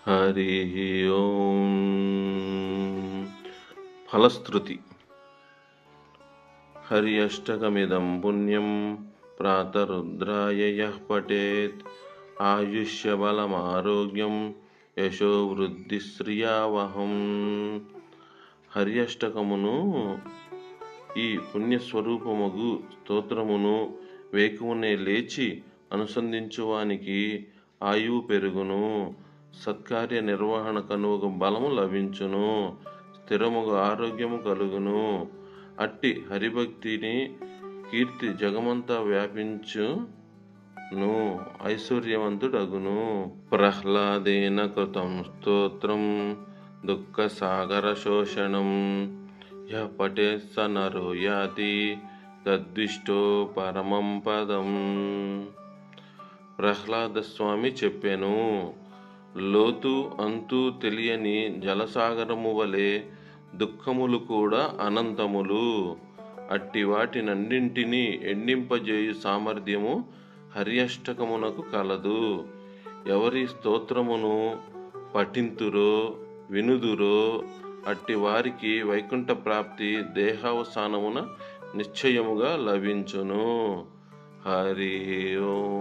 హరి ఓం. ఫలశ్రుతి. హరి అష్టకమిదం పుణ్యం ప్రాతరుద్రాయ యః పఠేత్ ఆయుష్యబలమారోగ్యం యశో వృద్ధి శ్రియావహం. హరి అష్టకమును ఈ పుణ్యస్వరూపముగు స్తోత్రమును వేకువనే లేచి అనుసంధించువానికి ఆయువు పెరుగును, సత్కార్య నిర్వహణ కనువకు బలము లభించును, స్థిరముగా ఆరోగ్యము కలుగును. అట్టి హరిభక్తిని కీర్తి జగమంతా వ్యాపించును, ఐశ్వర్యవంతుడగును. ప్రహ్లాదేన కృతం స్తోత్రం దుఃఖ సాగర శోషణం యః పఠేత్ స నరో యాతి తద్విష్టో పరమం పదం. ప్రహ్లాద స్వామి చెప్పెను, లోతు అంతు తెలియని జలసాగరము వలె దుఃఖములు కూడా అనంతములు. అట్టి వాటినన్నింటినీ ఎండింపజేయు సామర్థ్యము హరి అష్టకమునకు కలదు. ఎవరి స్తోత్రమును పఠింతురో వినుదురో అట్టి వారికి వైకుంఠ ప్రాప్తి దేహావసానమున నిశ్చయముగా లభించును. హరి ఓం.